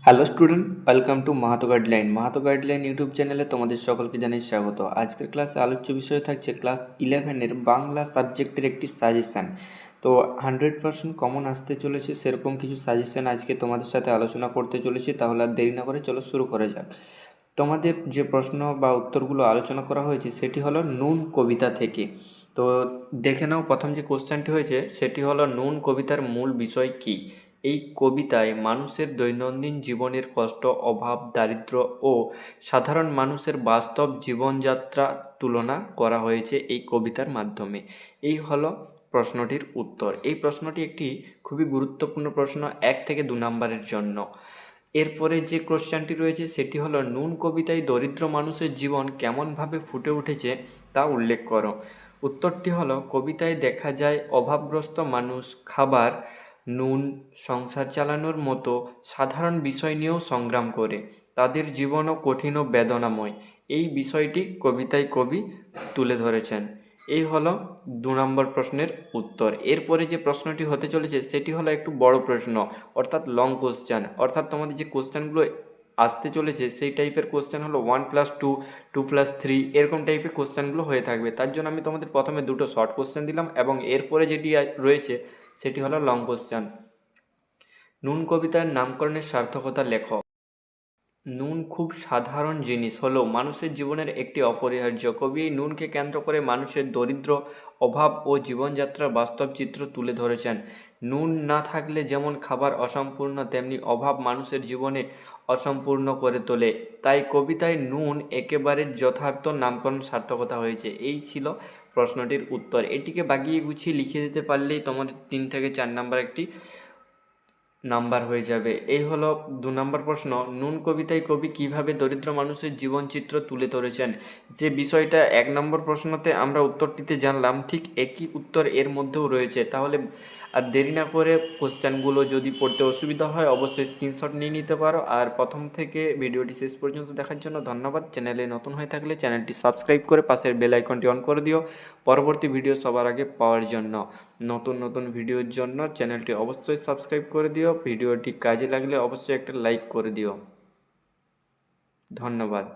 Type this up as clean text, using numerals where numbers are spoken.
Hello student, welcome to Mahato guideline YouTube চ্যানেলে তোমাদের সকলকে জানাই স্বাগত। আজকের ক্লাসে আলোচ্য বিষয় থাকছে ক্লাস 11-এর বাংলা সাবজেক্টের একটি সাজেশান। তো 100% কমন আসতে চলেছে সেরকম কিছু সাজেশান আজকে তোমাদের সাথে আলোচনা করতে চলেছি। তাহলে আর দেরি না করে চলো শুরু করা যাক। তোমাদের যে প্রশ্ন বা উত্তরগুলো আলোচনা করা হয়েছে সেটি হলো নুন কবিতা থেকে। তো দেখে নাও, প্রথম যে কোশ্চেনটি হয়েছে সেটি হলো নুন কবিতার মূল বিষয় কী। এই কবিতায় মানুষের দৈনন্দিন জীবনের কষ্ট, অভাব, দারিদ্র্য ও সাধারণ মানুষের বাস্তব জীবনযাত্রা তুলনা করা হয়েছে এই কবিতার মাধ্যমে। এই হলো প্রশ্নটির উত্তর। এই প্রশ্নটি একটি খুবই গুরুত্বপূর্ণ প্রশ্ন 1 থেকে 2 নম্বরের জন্য। এরপরে যে কোশ্চেনটি রয়েছে সেটি হলো নুন কবিতায় দরিদ্র মানুষের জীবন কেমনভাবে ফুটে উঠেছে তা উল্লেখ করো। উত্তরটি হলো, কবিতায় দেখা যায় অভাবগ্রস্ত মানুষ খাবার, নুন, সংসার চালানোর মতো সাধারণ বিষয় নিয়েও সংগ্রাম করে। তাদের জীবনও কঠিন ও বেদনাময়। এই বিষয়টি কবিতায় কবি তুলে ধরেছেন। এই হলো 2 নম্বর প্রশ্নের উত্তর। এরপরে যে প্রশ্নটি হতে চলেছে সেটি হলো একটু বড় প্রশ্ন, অর্থাৎ লং কোশ্চেন। অর্থাৎ তোমাদের যে কোশ্চেনগুলো আসতে চলেছে সেই টাইপের কোশ্চেন হলো 1+2, 2+3 এরকম টাইপের কোশ্চেনগুলো হয়ে থাকবে। তার জন্য আমি তোমাদের প্রথমে দুটো শর্ট কোশ্চেন দিলাম এবং এরপরে যেটি রয়েছে সেটি হলো লং কোশ্চেন। নুন কবিতার নামকরণের সার্থকতা লেখো। নুন খুব সাধারণ জিনিস হলেও মানুষের জীবনের একটি অপরিহার্য। কবি এই নুনকে কেন্দ্র করে মানুষের দরিদ্র, অভাব ও জীবনযাত্রার বাস্তব চিত্র তুলে ধরেছেন। নুন না থাকলে যেমন খাবার অসম্পূর্ণ, তেমনি অভাব মানুষের জীবনে অসম্পূর্ণ করে তোলে। তাই কবিতায় নুন একেবারে যথার্থ নামকরণ সার্থকতা হয়েছে। এই ছিল প্রশ্নটির উত্তর। এটিকে বাগিয়ে গুছিয়ে লিখে দিতে পারলেই তোমাদের 3 থেকে 4 নাম্বার একটি নাম্বার হয়ে যাবে। এই হলো 2 নম্বর প্রশ্ন, নুন কবিতায় কবি কিভাবে দরিদ্র মানুষের জীবনচিত্র তুলে ধরেছেন। যে বিষয়টা 1 নম্বর প্রশ্নতে আমরা উত্তরটিতে জানলাম, ঠিক একই উত্তর এর মধ্যেও রয়েছে। তাহলে আর দেরি না করে কোশ্চেনগুলো যদি পড়তে অসুবিধা হয় অবশ্যই স্ক্রিনশট নিয়ে নিতে পারো। আর প্রথম থেকে ভিডিওটি শেষ পর্যন্ত দেখার জন্য ধন্যবাদ। চ্যানেলে নতুন হয়ে থাকলে চ্যানেলটি সাবস্ক্রাইব করে পাশের বেল আইকনটি অন করে দিও পরবর্তী ভিডিও সবার আগে পাওয়ার জন্য। নতুন ভিডিওর জন্য চ্যানেলটি অবশ্যই সাবস্ক্রাইব করে দিও। ভিডিওটি কাজে লাগলে অবশ্যই একটা লাইক করে দিও। ধন্যবাদ।